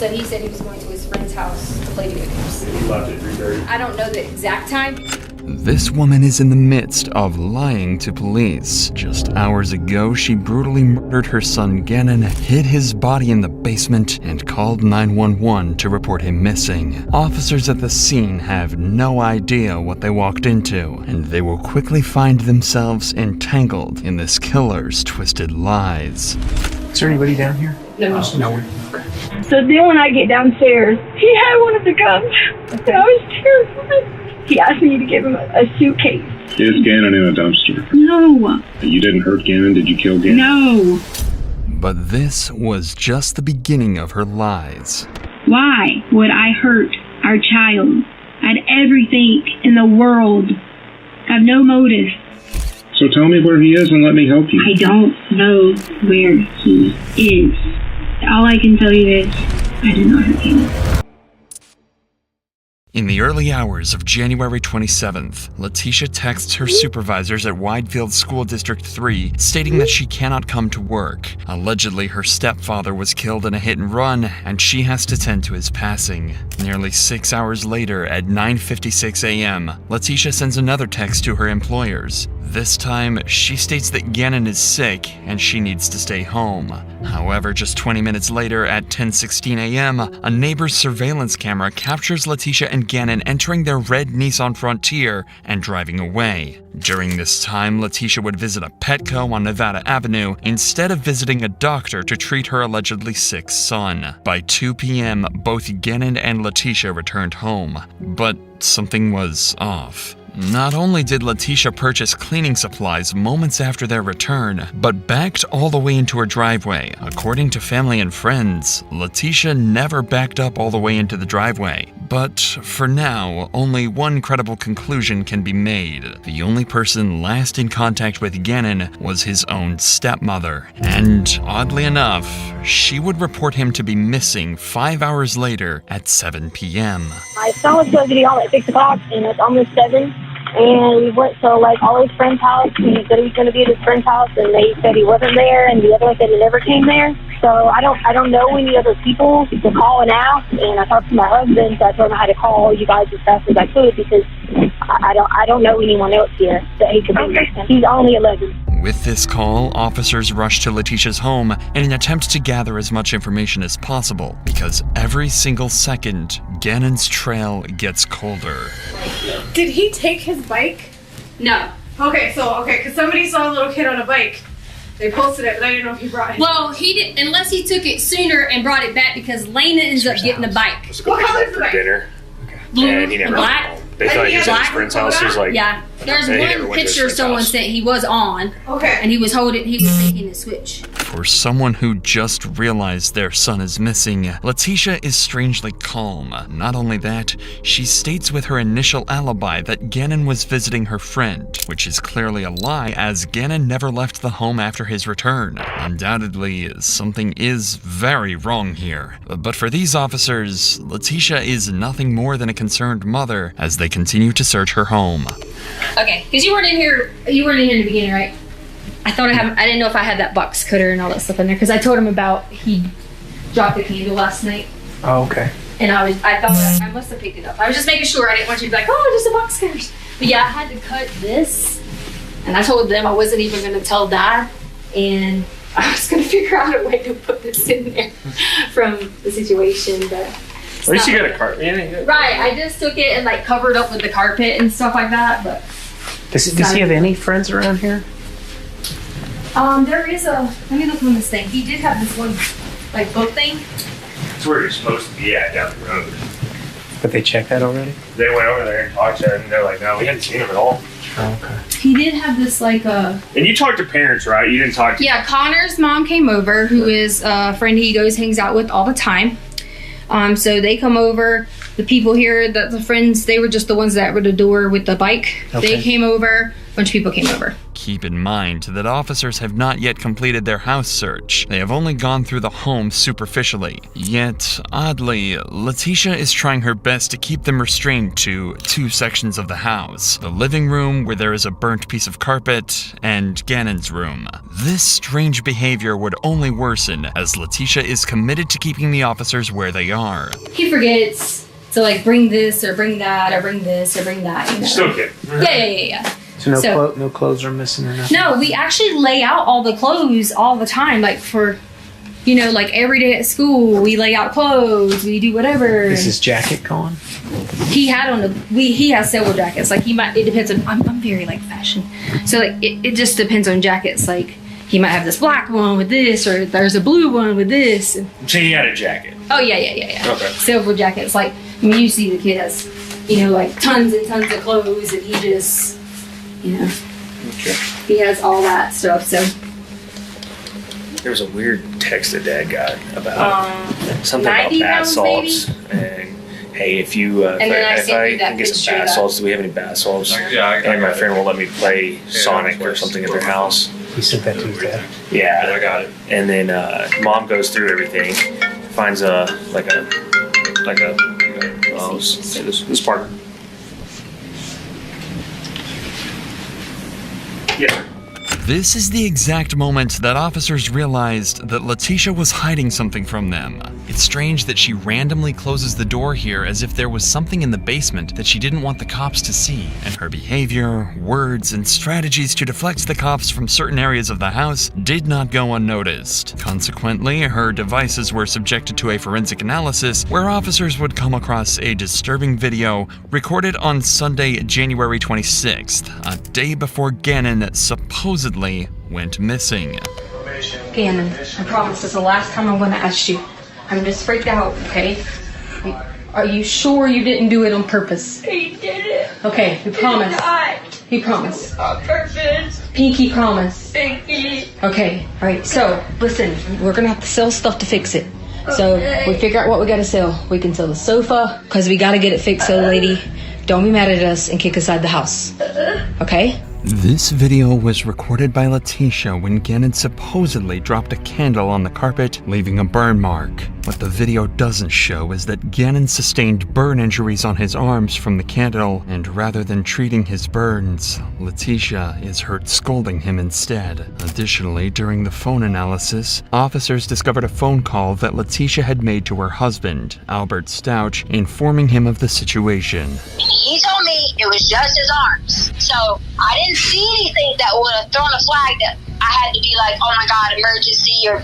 So he said he was going to his friend's house to play video games. He left at 3:30. I don't know the exact time. This woman is in the midst of lying to police. Just hours ago, she brutally murdered her son Gannon, hid his body in the basement, and called 911 to report him missing. Officers at the scene have no idea what they walked into, and they will quickly find themselves entangled in this killer's twisted lies. Is there anybody down here? No. No. So then when I get downstairs, he had one of the guns, and I was terrified. He asked me to give him a suitcase. Is Gannon in a dumpster? No. You didn't hurt Gannon? Did you kill Gannon? No. But this was just the beginning of her lies. Why would I hurt our child? I had everything in the world. I have no motive. So tell me where he is and let me help you. I don't know where he is. All I can tell you is I did not hurt him. In the early hours of January 27th, Letitia texts her supervisors at Widefield School District 3 stating that she cannot come to work. Allegedly, her stepfather was killed in a hit and run, and she has to tend to his passing. Nearly 6 hours later, at 9:56 a.m., Letitia sends another text to her employers. This time, she states that Gannon is sick and she needs to stay home. However, just 20 minutes later, at 10:16 a.m., a neighbor's surveillance camera captures Letitia and Gannon entering their red Nissan Frontier and driving away. During this time, Letitia would visit a Petco on Nevada Avenue instead of visiting a doctor to treat her allegedly sick son. By 2 p.m., both Gannon and Letitia returned home, but something was off. Not only did Letitia purchase cleaning supplies moments after their return, but backed all the way into her driveway. According to family and friends, Letitia never backed up all the way into the driveway. But for now, only one credible conclusion can be made. The only person last in contact with Gannon was his own stepmother. And oddly enough, she would report him to be missing 5 hours later at 7 p.m. My son was supposed to be home at 6 o'clock, and it's almost 7. And we went to, all his friends' house. He said he was going to be at his friend's house, and they said he wasn't there, and the other one said he never came there. So I don't know any other people to call and ask, and I talked to my husband, so I told him I had to call you guys as fast as I could because I don't know anyone else here that he could be. He's only 11. With this call, officers rushed to Letitia's home in an attempt to gather as much information as possible, because every single second, Gannon's trail gets colder. Did he take his bike? No. Okay, because somebody saw a little kid on a bike. They posted it, but I didn't know if he brought it. Well, he did, unless he took it sooner and brought it back because Lena ends up getting the bike. What color's the bike? Dinner. Blue And he never black. went home. They thought he was at his friend's house. He was like, Yeah. There's He never one went to his picture friend's someone house. sent he was on, Okay. and he was making the switch. For someone who just realized their son is missing, Letitia is strangely calm. Not only that, she states with her initial alibi that Gannon was visiting her friend, which is clearly a lie as Gannon never left the home after his return. Undoubtedly, something is very wrong here. But for these officers, Letitia is nothing more than a concerned mother as they continue to search her home. Okay, because you weren't in here in the beginning, right? I didn't know if I had that box cutter and all that stuff in there because I told him about he dropped a candle last night. Oh, okay. And I thought I must have picked it up. I was just making sure. I didn't want you to be like, oh, just a box cutters. But yeah, I had to cut this, and I told them I wasn't even going to tell Dad, and I was going to figure out a way to put this in there from the situation. But At least you got a carpet in it. right, I just took it and covered up with the carpet and stuff like that. But Does he have any friends around here? there is let me look on this thing. He did have this one book thing. That's where you're supposed to be at down the road. But they checked that already? They went over there and talked to him, and they're like, no, we hadn't seen him at all. Oh, okay. He did have this And you talked to parents, right? You didn't talk to... Yeah, Connor's mom came over, who is a friend he hangs out with all the time. So they come over. the people here, the friends, they were just the ones that were at the door with the bike. Okay. They came over. A bunch of people came over. Keep in mind that officers have not yet completed their house search. They have only gone through the home superficially. Yet, oddly, Letitia is trying her best to keep them restrained to 2 sections of the house. The living room, where there is a burnt piece of carpet, and Gannon's room. This strange behavior would only worsen as Letitia is committed to keeping the officers where they are. He forgets to like bring this or bring that or bring this or bring that. You know? Still good. Yeah. So no clothes are missing or nothing? No, we actually lay out all the clothes all the time. Like for, like every day at school, we lay out clothes. We do whatever. Is his jacket gone? He had he has several jackets. Like it depends on, I'm very like fashion. So like it just depends on jackets. Like he might have this black one with this, or there's a blue one with this. So he had a jacket. Oh yeah. Okay. Several jackets. Like, you see the kid has, like tons and tons of clothes, and he just, Okay. he has all that stuff. So There was a weird text that Dad got about something about 90 bath pounds, salts. And hey, if you And then I if sent I you that can get some picture bath that- salts, do we have any bath salts? Yeah, I And my got friend it. will let me play Sonic or something at their house. He sent that to his dad. Yeah, I got it. And then Mom goes through everything, finds this part. Yeah. This is the exact moment that officers realized that Letitia was hiding something from them. It's strange that she randomly closes the door here as if there was something in the basement that she didn't want the cops to see, and her behavior, words, and strategies to deflect the cops from certain areas of the house did not go unnoticed. Consequently, her devices were subjected to a forensic analysis where officers would come across a disturbing video recorded on Sunday, January 26th, a day before Gannon supposedly went missing. Gannon, I promise this is the last time I'm going to ask you. I'm just freaked out, okay? Are you sure you didn't do it on purpose? He did it. Okay, we promise. Not We promise. on purpose. Pinky promise. Pinky. Okay, alright, so listen, we're gonna have to sell stuff to fix it. So we figure out what we gotta sell. We can sell the sofa, because we gotta get it fixed, so lady, don't be mad at us and kick us out of the house. Okay? This video was recorded by Letitia when Gannon supposedly dropped a candle on the carpet, leaving a burn mark. What the video doesn't show is that Gannon sustained burn injuries on his arms from the candle, and rather than treating his burns, Letitia is hurt scolding him instead. Additionally, during the phone analysis, officers discovered a phone call that Letitia had made to her husband, Albert Stouch, informing him of the situation. He told me it was just his arms. So I didn't see anything that would have thrown a flag that I had to be like, oh my God, emergency or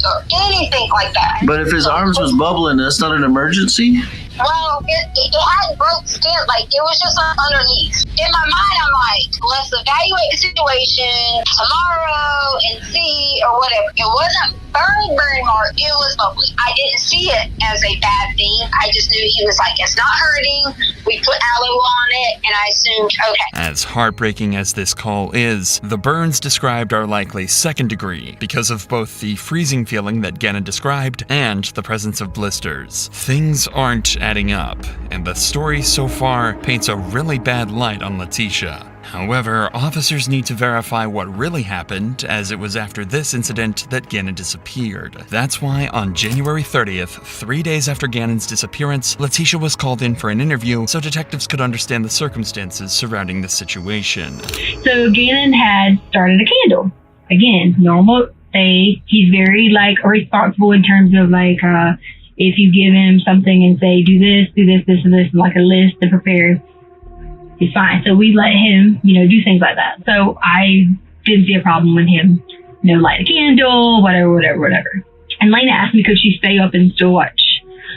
anything like that. But if his arms was bubbling, that's not an emergency? Well, it had broke skin, like it was just underneath. In my mind, I'm like, let's evaluate the situation tomorrow and see or whatever. It wasn't burn mark, it was bubbly. I didn't see it as a bad thing. I just knew he was like, it's not hurting. We put aloe on it, and I assumed, okay. As heartbreaking as this call is, the burns described are likely second degree because of both the freezing feeling that Gannon described and the presence of blisters. Things aren't adding up, and the story so far paints a really bad light on Letitia. However, officers need to verify what really happened, as it was after this incident that Gannon disappeared. That's why on January 30th, 3 days after Gannon's disappearance, Letitia was called in for an interview so detectives could understand the circumstances surrounding the situation. So Gannon had started a candle. Again, normal day. He's very responsible in terms of if you give him something and say, do this, and this, like a list to prepare, he's fine. So we let him, do things like that. So I didn't see a problem with him, light a candle, whatever. And Lena asked me, could she stay up and still watch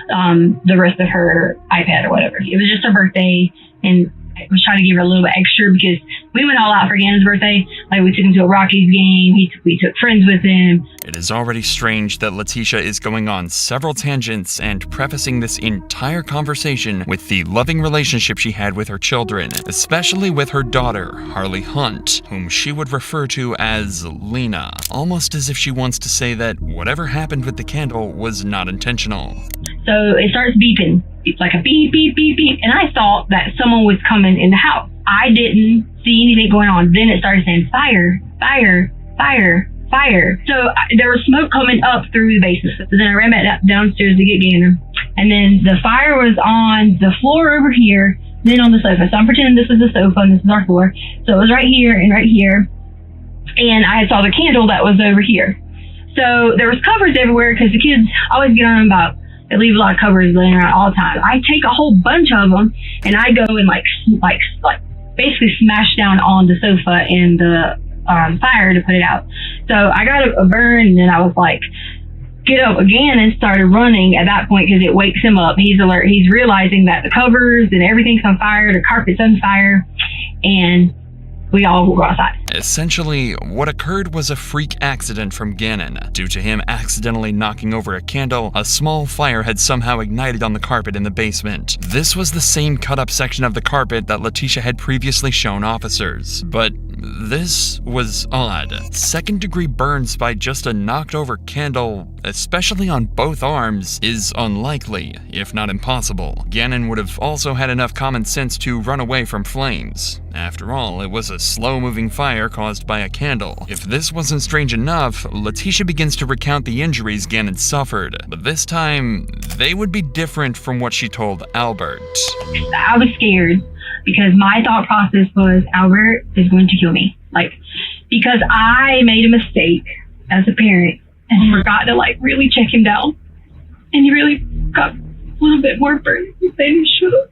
the rest of her iPad or whatever. It was just her birthday, and I was trying to give her a little bit extra because we went all out for Gannon's birthday. We took him to a Rockies game. We took friends with him. It is already strange that Letitia is going on several tangents and prefacing this entire conversation with the loving relationship she had with her children, especially with her daughter, Harley Hunt, whom she would refer to as Lena, almost as if she wants to say that whatever happened with the candle was not intentional. So it starts beeping. It's like a beep, beep, beep, beep. And I thought that someone was coming in the house. I didn't see anything going on. Then it started saying fire, fire, fire, fire. So there was smoke coming up through the basement. So then I ran back downstairs to get Gannon. And then the fire was on the floor over here, then on the sofa. So I'm pretending this is the sofa and this is our floor. So it was right here and right here. And I saw the candle that was over here. So there was covers everywhere because the kids always get on them about, they leave a lot of covers laying around all the time. I take a whole bunch of them and I go and like basically smash down on the sofa and the fire to put it out. So I got a burn and then I was like, get up again and started running at that point because it wakes him up. He's alert. He's realizing that the covers and everything's on fire, the carpet's on fire, and we all go outside. Essentially, what occurred was a freak accident from Gannon. Due to him accidentally knocking over a candle, a small fire had somehow ignited on the carpet in the basement. This was the same cut-up section of the carpet that Letitia had previously shown officers. But this was odd. Second-degree burns by just a knocked-over candle, especially on both arms, is unlikely, if not impossible. Gannon would have also had enough common sense to run away from flames. After all, it was a slow-moving fire caused by a candle. If this wasn't strange enough, Letitia begins to recount the injuries Gannon suffered, but this time, they would be different from what she told Albert. I was scared because my thought process was Albert is going to kill me. Because I made a mistake as a parent and forgot to really check him down. And he really got a little bit more burned than he should have.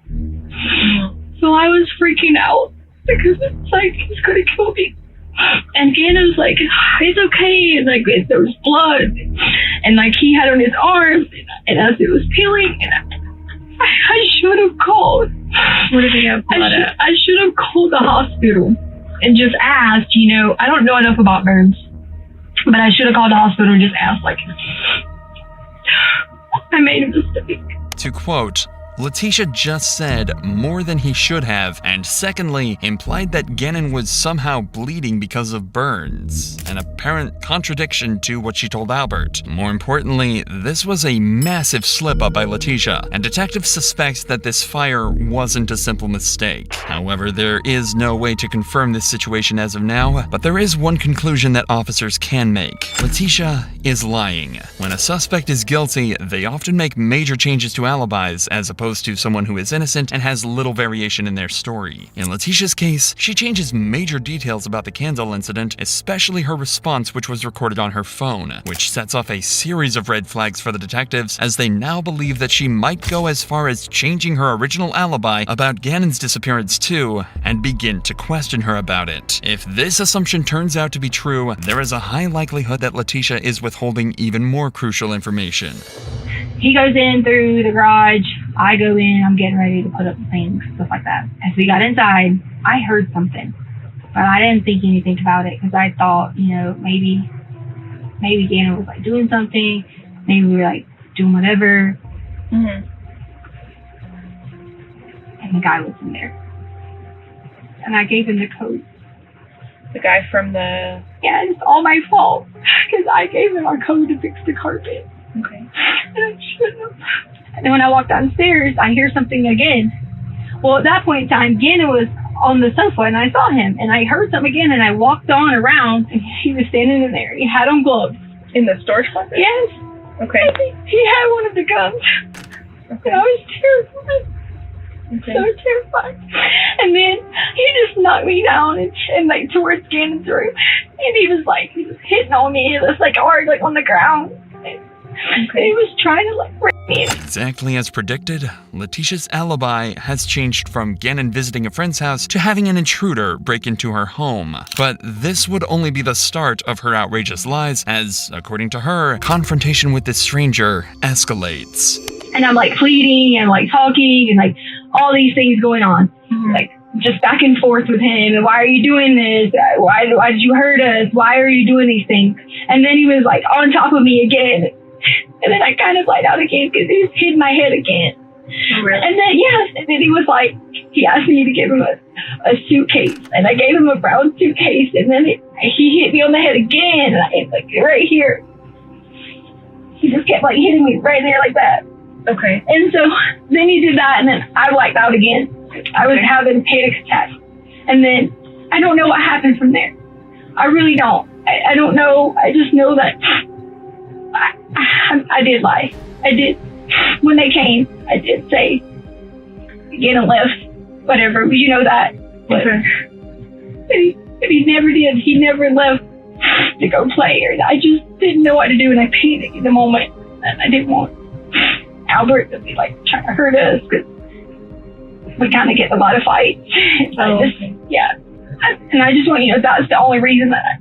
So I was freaking out because it's like, he's going to kill me. And Gannon was like, it's okay. And there was blood. And he had on his arms. And as it was peeling, and I should have called. What did he have blood at? I should have called the hospital and just asked, I don't know enough about burns, but I should have called the hospital and just asked, I made a mistake. To quote, Letitia just said more than he should have, and secondly, implied that Gannon was somehow bleeding because of burns, an apparent contradiction to what she told Albert. More importantly, this was a massive slip-up by Letitia, and detectives suspect that this fire wasn't a simple mistake. However, there is no way to confirm this situation as of now, but there is one conclusion that officers can make. Letitia is lying. When a suspect is guilty, they often make major changes to alibis as opposed to someone who is innocent and has little variation in their story. In Letitia's case, she changes major details about the candle incident, especially her response, which was recorded on her phone, which sets off a series of red flags for the detectives as they now believe that she might go as far as changing her original alibi about Gannon's disappearance too, and begin to question her about it. If this assumption turns out to be true, there is a high likelihood that Letitia is withholding even more crucial information. He goes in through the garage. I go in. I'm getting ready to put up the things, stuff like that. As we got inside, I heard something, but I didn't think anything about it because I thought, maybe Gannon was doing something. Maybe we were doing whatever. Mm-hmm. And the guy was in there, and I gave him the code. The guy from the... Yeah, it's all my fault because I gave him our code to fix the carpet. Okay. And I shouldn't have. And then when I walked downstairs, I hear something again. Well, at that point in time, Gannon was on the sofa, and I saw him, and I heard something again, and I walked on around, and he was standing in there. He had on gloves. In the storage closet? Yes. Okay. He had one of the guns. Okay. And I was terrified. Okay. So terrified. And then he just knocked me down and towards Gannon's room, and he was hitting on me. It was hard, on the ground. Okay. He was trying to rape me. Exactly as predicted, Letitia's alibi has changed from Gannon visiting a friend's house to having an intruder break into her home. But this would only be the start of her outrageous lies as, according to her, confrontation with this stranger escalates. And I'm pleading and talking and all these things going on. Mm-hmm. Just back and forth with him. And why are you doing this? Why did you hurt us? Why are you doing these things? And then he was on top of me again. And then I kind of lied out again because he just hit my head again. Oh, really? And then, yes, and then he was he asked me to give him a suitcase. And I gave him a brown suitcase. And then he hit me on the head again. And I right here. He just kept hitting me right there like that. Okay. And so then he did that, and then I blacked out again. I was having panic attacks. And then I don't know what happened from there. I really don't. I don't know. I just know that I did lie. I did. When they came, I did say, get a lift, whatever. You know that. But he never did. He never left to go play. Or I just didn't know what to do, and I panicked in the moment. And I didn't want Albert to be like trying to hurt us, because we kind of get a lot of fights. And I just want you to know that's the only reason that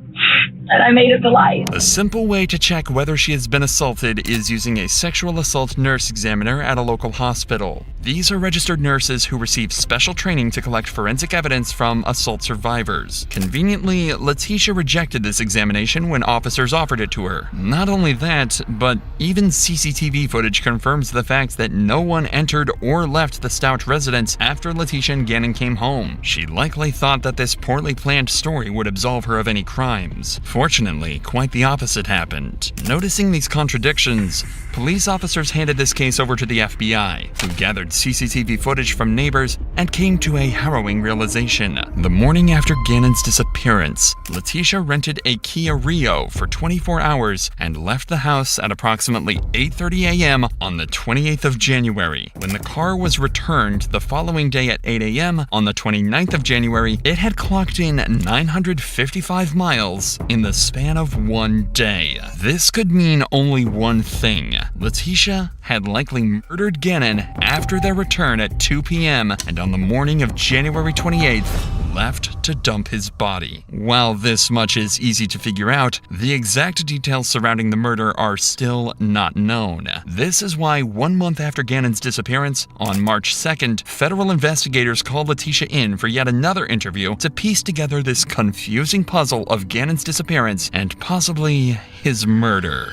I made up the lie. A simple way to check whether she has been assaulted is using a sexual assault nurse examiner at a local hospital. These are registered nurses who receive special training to collect forensic evidence from assault survivors. Conveniently, Letitia rejected this examination when officers offered it to her. Not only that, but even CCTV footage confirms the fact that no one entered or left the Stout residence after Letitia and Gannon came home. She likely thought that this poorly planned story would absolve her of any crimes. Fortunately, quite the opposite happened. Noticing these contradictions, police officers handed this case over to the FBI, who gathered CCTV footage from neighbors and came to a harrowing realization. The morning after Gannon's disappearance, Letitia rented a Kia Rio for 24 hours and left the house at approximately 8:30 a.m. on the 28th of January. When the car was returned the following day at 8 a.m. on the 29th of January, it had clocked in 955 miles in the span of one day. This could mean only one thing. Letitia had likely murdered Gannon after their return at 2 p.m. and on the morning of January 28th, left to dump his body. While this much is easy to figure out, the exact details surrounding the murder are still not known. This is why 1 month after Gannon's disappearance, on March 2nd, federal investigators called Letitia in for yet another interview to piece together this confusing puzzle of Gannon's disappearance and possibly his murder.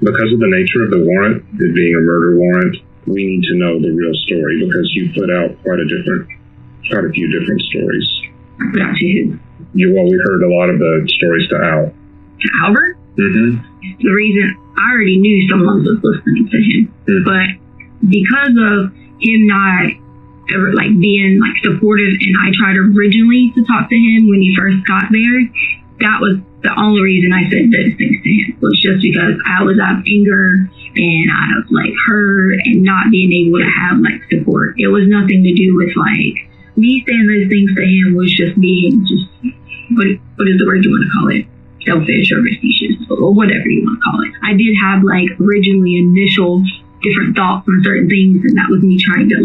Because of the nature of the warrant, it being a murder warrant, we need to know the real story, because you put out quite a few different stories. Not to who? We heard a lot of the stories to Al. To Albert? Mm-hmm. The reason I already knew someone was listening to him, but because of him not ever being supportive, and I tried originally to talk to him when he first got there, that was the only reason I said those things to him, was just because I was out of anger and out of hurt and not being able to have support. It was nothing to do with me saying those things to him was just being what is the word you want to call it? Selfish or facetious or whatever you want to call it. I did have originally initial different thoughts on certain things, and that was me trying to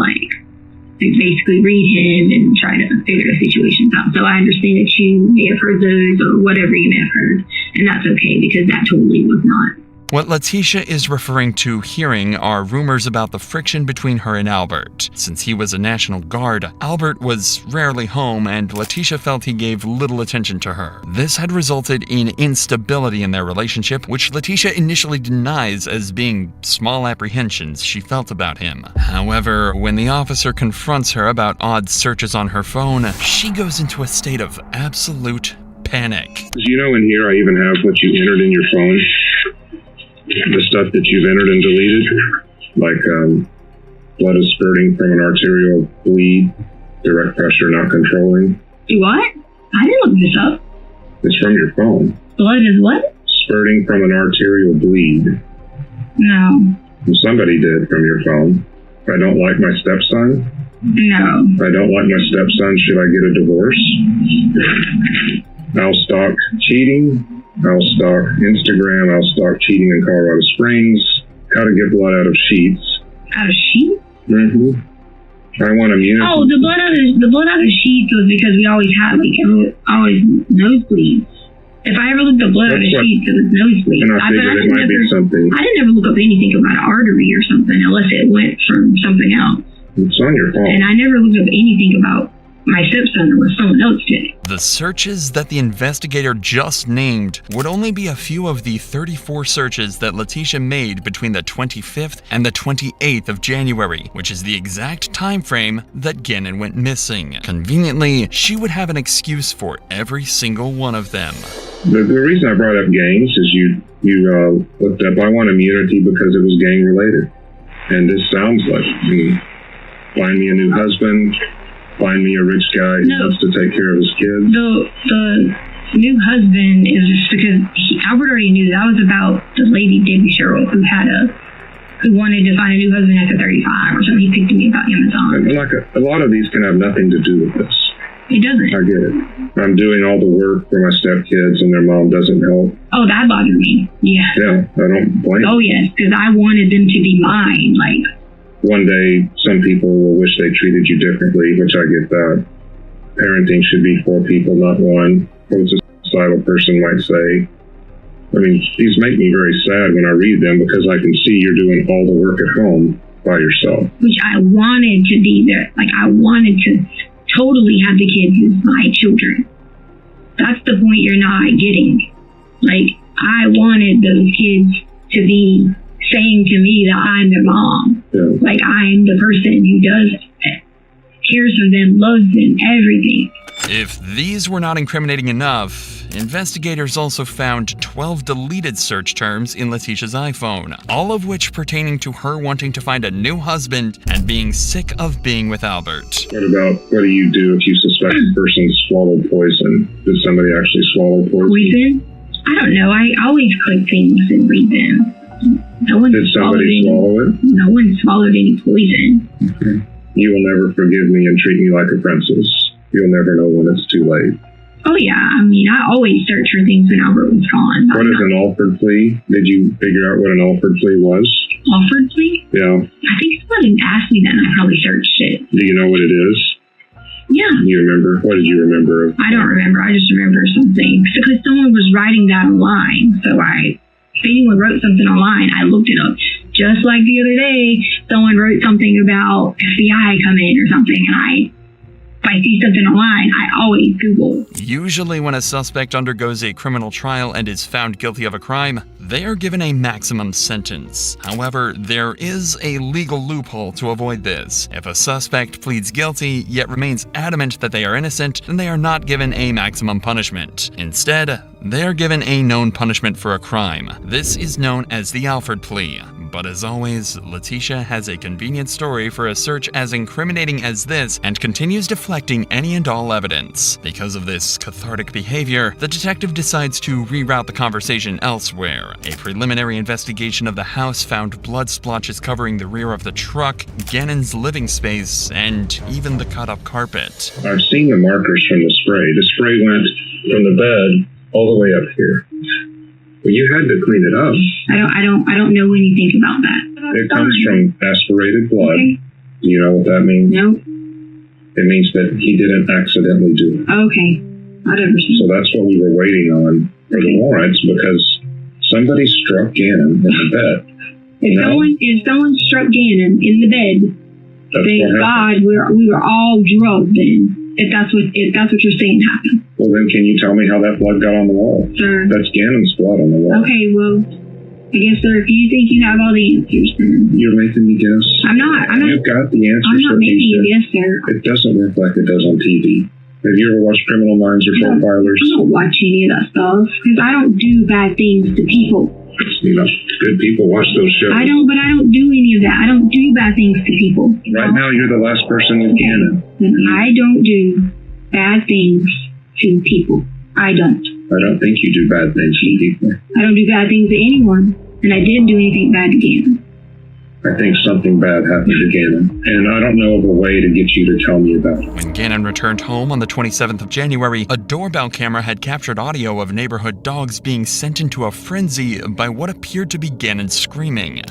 basically read him and try to figure the situations out. So I understand that you may have heard those or whatever you may have heard, and that's okay, because that totally was not. What Letitia is referring to hearing are rumors about the friction between her and Albert. Since he was a National Guard, Albert was rarely home, and Letitia felt he gave little attention to her. This had resulted in instability in their relationship, which Letitia initially denies as being small apprehensions she felt about him. However, when the officer confronts her about odd searches on her phone, she goes into a state of absolute panic. In here I even have what you entered in your phone. The stuff that you've entered and deleted, blood is spurting from an arterial bleed, direct pressure not controlling. What? I didn't look this up. It's from your phone. Blood is what? Spurting from an arterial bleed. No. Somebody did from your phone. I don't like my stepson. No. I don't like my stepson. Should I get a divorce? I'll stalk cheating. I'll stalk Instagram. I'll stalk cheating in Colorado Springs. How to get blood out of sheets. Out of sheets? Mm-hmm. I want immunity. Oh, the blood out of sheets was because we always had always nosebleeds. If I ever looked up blood out of sheets, it was nosebleeds. And I figured it might be something. I didn't ever look up anything about an artery or something unless it went from something else. It's on your phone. And I never looked up anything about my stepson unless someone else did. The searches that the investigator just named would only be a few of the 34 searches that Letitia made between the 25th and the 28th of January, which is the exact time frame that Gannon went missing. Conveniently, she would have an excuse for every single one of them. The reason I brought up gangs is you looked up, I want immunity because it was gang related. And this sounds like me. Find me a new husband, find me a rich guy who wants to take care of his kids. The new husband is just because Albert already knew that was about the lady Debbie Sherrill who wanted to find a new husband after 35 or something. He picked me about Amazon. And like a lot of these can have nothing to do with this. It doesn't. I get it. I'm doing all the work for my stepkids and their mom doesn't help. Oh, that bothered me. Yeah. Yeah, I don't blame Oh, yes, because I wanted them to be mine. Like, one day, some people will wish they treated you differently, which I get that. Parenting should be for people, not one. What a societal person might say. I mean, these make me very sad when I read them because I can see you're doing all the work at home by yourself. Which I wanted to be there. Like, I wanted to totally have the kids as my children. That's the point you're not getting. Like, I wanted those kids to be saying to me that I'm their mom. Yeah. Like, I'm the person who cares for them, loves them, everything. If these were not incriminating enough, investigators also found 12 deleted search terms in Letitia's iPhone, all of which pertaining to her wanting to find a new husband and being sick of being with Albert. What do you do if you suspect a person swallowed poison? Did somebody actually swallow poison? Poison? I don't know. I always click things and read them. Did somebody swallow it? No one swallowed any poison. Okay. You will never forgive me and treat me like a princess. You'll never know when it's too late. Oh, yeah. I mean, I always search for things when Albert was gone. What is an Alford plea? Did you figure out what an Alford plea was? Alford plea? Yeah. I think somebody asked me that and I probably searched it. Do you know what it is? Yeah. You remember? What did you remember? I don't remember. I just remember something. Because someone was writing that online. So if anyone wrote something online, I looked it up. Just like the other day, someone wrote something about FBI coming or something, and if I see something online, I always Google. Usually when a suspect undergoes a criminal trial and is found guilty of a crime, they are given a maximum sentence. However, there is a legal loophole to avoid this. If a suspect pleads guilty, yet remains adamant that they are innocent, then they are not given a maximum punishment. Instead, they are given a known punishment for a crime. This is known as the Alford plea. But as always, Letitia has a convenient story for a search as incriminating as this and continues deflecting any and all evidence. Because of this cathartic behavior, the detective decides to reroute the conversation elsewhere. A preliminary investigation of the house found blood splotches covering the rear of the truck, Gannon's living space, and even the cut-up carpet. I've seen the markers from the spray. The spray went from the bed all the way up here. Well, you had to clean it up. I don't know anything about that. It comes from aspirated blood. Okay. Do you know what that means? No. It means that he didn't accidentally do it. Okay. Whatever. So that's what we were waiting on for the warrants, because somebody struck Gannon in the bed. If someone struck Gannon in the bed, thank God we were all drugged then. If that's what you're saying happened. Well, then can you tell me how that blood got on the wall? Sir. That's Gannon's blood on the wall. Okay, well, I guess, sir, if you think you have all the answers, then... You're making me guess. I'm not. You've got the answers. I'm not making you guess, sir. It doesn't work like it does on TV. Have you ever watched Criminal Minds or Profilers? I don't watch any of that stuff, because I don't do bad things to people. You know, good people watch those shows. I don't do any of that. I don't do bad things to people. Right now, you're the last person with Gannon. I don't do bad things to people. I don't. I don't think you do bad things to people. I don't do bad things to anyone, and I didn't do anything bad to Gannon. I think something bad happened to Gannon, and I don't know of a way to get you to tell me about it. When Gannon returned home on the 27th of January, a doorbell camera had captured audio of neighborhood dogs being sent into a frenzy by what appeared to be Gannon screaming.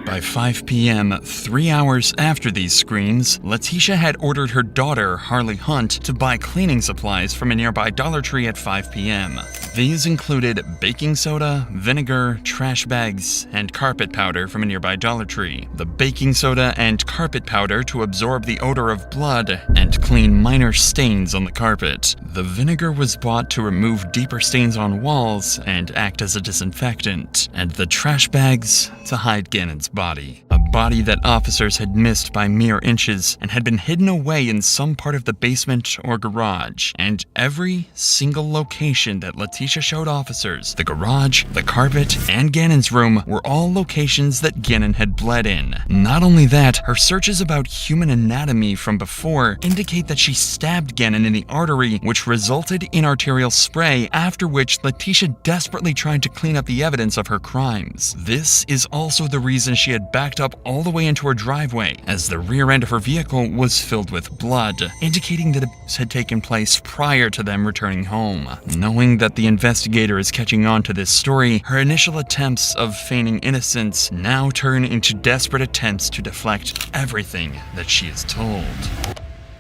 By 5 p.m., 3 hours after these screams, Letitia had ordered her daughter, Harley Hunt, to buy cleaning supplies from a nearby Dollar Tree at 5 p.m. These included baking soda, vinegar, trash bags, and carpet powder from a nearby Dollar Tree. The baking soda and carpet powder to absorb the odor of blood and clean minor stains on the carpet. The vinegar was bought to remove deeper stains on walls and act as a disinfectant, and the trash bags to hide Gannon's body. A body that officers had missed by mere inches and had been hidden away in some part of the basement or garage. And every single location that Letitia showed officers, the garage, the carpet, and Gannon's room, were all locations that Gannon had bled in. Not only that, her searches about human anatomy from before indicate that she stabbed Gannon in the artery, which resulted in arterial spray, after which Letitia desperately tried to clean up the evidence of her crimes. This is also the reason she had backed up all the way into her driveway, as the rear end of her vehicle was filled with blood, indicating that abuse had taken place prior to them returning home. Knowing that the investigator is catching on to this story, her initial attempts of feigning innocence now turn into desperate attempts to deflect everything that she is told.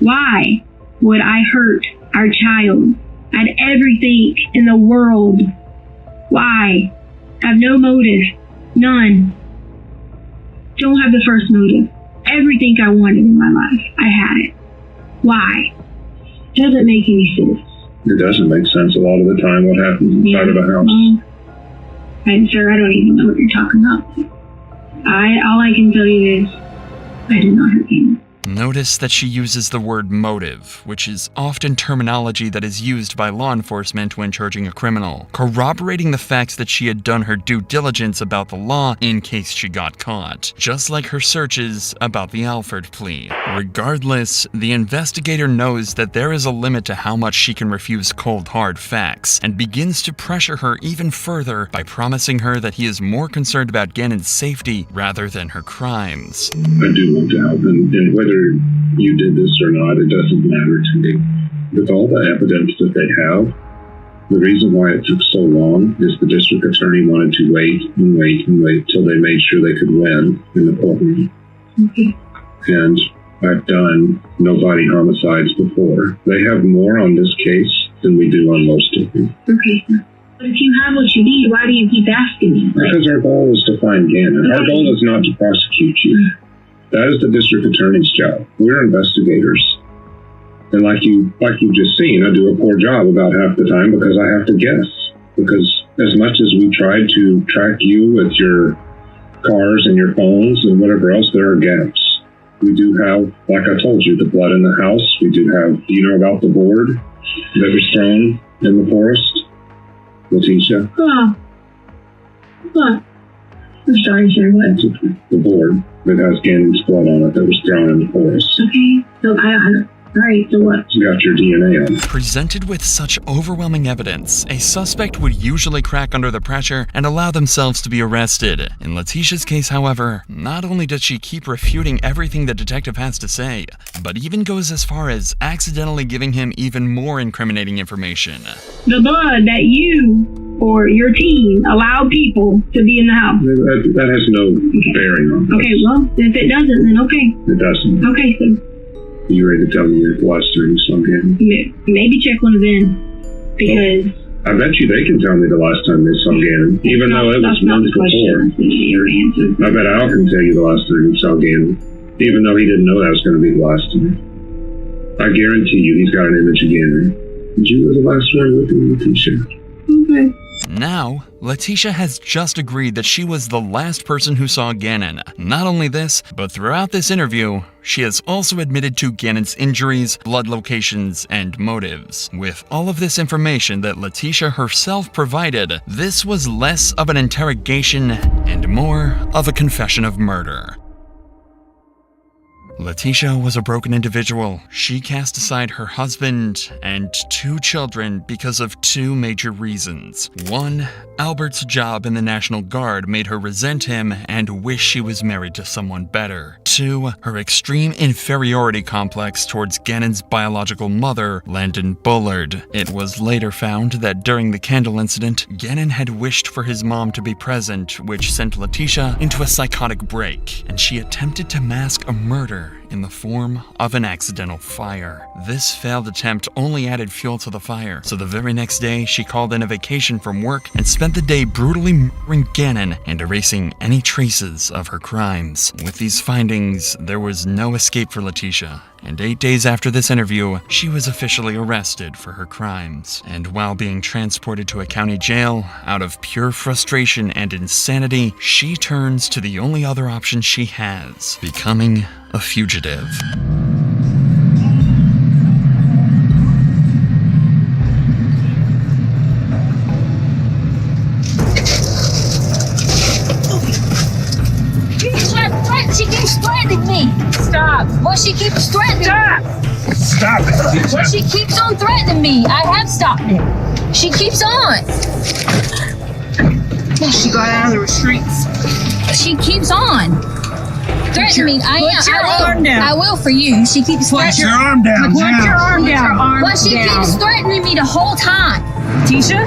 Why would I hurt our child? I had everything in the world. Why? I have no motive. None. Don't have the first motive. Everything I wanted in my life, I had it. Why? Doesn't make any sense. It doesn't make sense a lot of the time what happens inside of a house. And sir, I don't even know what you're talking about. All I can tell you is I did not hurt you. Notice that she uses the word motive, which is often terminology that is used by law enforcement when charging a criminal, corroborating the facts that she had done her due diligence about the law in case she got caught, just like her searches about the Alford plea. Regardless, the investigator knows that there is a limit to how much she can refuse cold hard facts, and begins to pressure her even further by promising her that he is more concerned about Gannon's safety rather than her crimes. I do want to help, and whether you did this or not, it doesn't matter to me. With all the evidence that they have, the reason why it took so long is the district attorney wanted to wait and wait and wait till they made sure they could win in the courtroom. And I've done no body homicides before. They have more on this case than we do on most of them. Okay, sir. But if you have what you need, why do you keep asking me? Because our goal is to find Gannon. Our goal is not to prosecute you. That is the district attorney's job. We're investigators. And like you've just seen, I do a poor job about half the time because I have to guess. Because as much as we tried to track you with your cars and your phones and whatever else, there are gaps. We do have, like I told you, the blood in the house. We do have, do you know about the board that was thrown in the forest? Letitia? What? I'm sorry, sir. What? The board that has Gannon's blood on it that was thrown in the forest. Okay. So alright, so what? You got your DNA on it. Presented with such overwhelming evidence, a suspect would usually crack under the pressure and allow themselves to be arrested. In Letitia's case, however, not only does she keep refuting everything the detective has to say, but even goes as far as accidentally giving him even more incriminating information. The blood that you or your team allowed people to be in the house. That has no bearing on it. Okay, well, if it doesn't, then okay. It doesn't. Okay, so You ready to tell me the last time you saw Gannon? maybe check one of them, because I bet you they can tell me the last time they saw Gannon, even though it was months before. Your answer. I bet Al can tell you the last time he saw Gannon, even though he didn't know that was going to be the last time. I guarantee you he's got an image of Gannon. And you were the last one with him, Letitia. Okay. Now, Letitia has just agreed that she was the last person who saw Gannon. Not only this, but throughout this interview, she has also admitted to Gannon's injuries, blood locations, and motives. With all of this information that Letitia herself provided, this was less of an interrogation and more of a confession of murder. Letitia was a broken individual. She cast aside her husband and 2 children because of 2 major reasons. 1, Albert's job in the National Guard made her resent him and wish she was married to someone better. 2, her extreme inferiority complex towards Gannon's biological mother, Landon Bullard. It was later found that during the candle incident, Gannon had wished for his mom to be present, which sent Letitia into a psychotic break, and she attempted to mask a murder her in the form of an accidental fire. This failed attempt only added fuel to the fire, so the very next day she called in a vacation from work and spent the day brutally murdering Gannon and erasing any traces of her crimes. With these findings, there was no escape for Letitia, and 8 days after this interview, she was officially arrested for her crimes. And while being transported to a county jail, out of pure frustration and insanity, she turns to the only other option she has, becoming a fugitive. She keeps threatening me. Stop. Well, she keeps threatening me. Stop it. Well, she keeps on threatening me. I have stopped it. She keeps on. She got out of the restraints. She keeps on threatening me. I will for you. She keeps Put your arm down. Put your arm down. Well, she keeps threatening me the whole time. Tisha?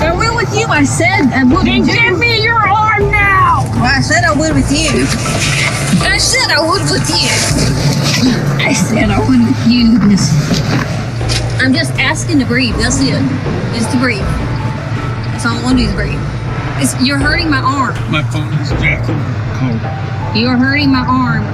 I will with you. I said I would with you. Give me your arm now. Well, I said I would with you. I said I would with you. I said I would with you. I'm just asking to breathe. That's it. Just to breathe. That's all I want to do is breathe. You're hurting my arm. My phone is jacking. Cold. You're hurting my arm.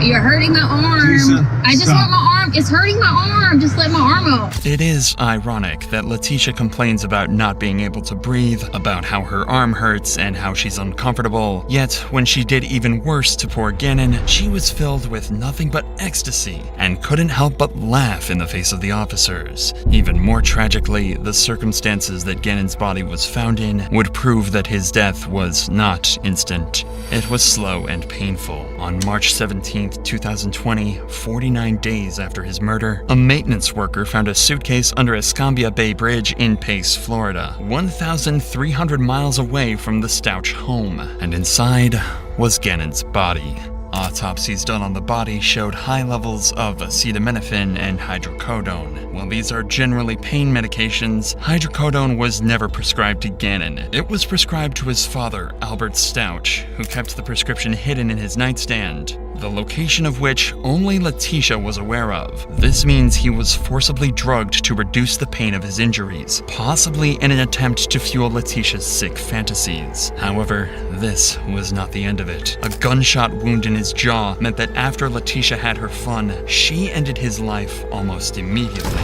You're hurting my arm. Lisa, I just want my arm. It's hurting my arm. Just let my arm off. It is ironic that Letitia complains about not being able to breathe, about how her arm hurts and how she's uncomfortable. Yet, when she did even worse to poor Gannon, she was filled with nothing but ecstasy and couldn't help but laugh in the face of the officers. Even more tragically, the circumstances that Gannon's body was found in would prove that his death was not instant. It was slow and painful. On March 17th, 2020, 49 days after his murder, a maintenance worker found a suitcase under Escambia Bay Bridge in Pace, Florida, 1,300 miles away from the Stouch home, and inside was Gannon's body. Autopsies done on the body showed high levels of acetaminophen and hydrocodone. While these are generally pain medications, hydrocodone was never prescribed to Gannon. It was prescribed to his father, Albert Stouch, who kept the prescription hidden in his nightstand, the location of which only Letitia was aware of. This means he was forcibly drugged to reduce the pain of his injuries, possibly in an attempt to fuel Letitia's sick fantasies. However, this was not the end of it. A gunshot wound in his jaw meant that after Letitia had her fun, she ended his life almost immediately.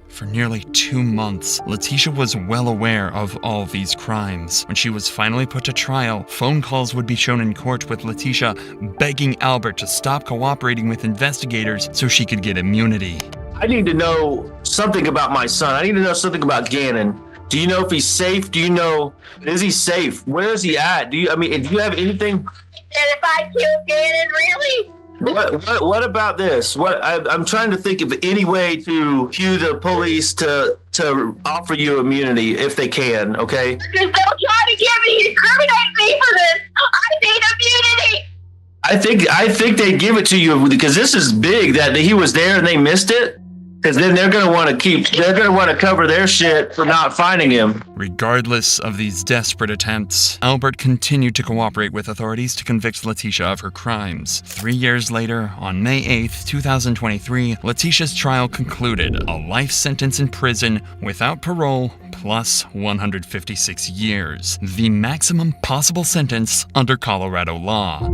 For nearly 2 months, Letitia was well aware of all these crimes. When she was finally put to trial, phone calls would be shown in court with Letitia begging Albert to stop cooperating with investigators so she could get immunity. I need to know something about my son. I need to know something about Gannon. Do you know if he's safe? Do you know, is he safe? Where is he at? Do you have anything? And if I kill Gannon, really? What about this? I'm trying to think of any way to cue the police to offer you immunity if they can, okay? Because they'll try to incriminate me for this. I need immunity. I think they'd give it to you because this is big that he was there and they missed it. Because then they're going to want to cover their shit for not finding him. Regardless of these desperate attempts, Albert continued to cooperate with authorities to convict Letitia of her crimes. 3 years later, on May 8th, 2023, Letitia's trial concluded, a life sentence in prison without parole plus 156 years, the maximum possible sentence under Colorado law.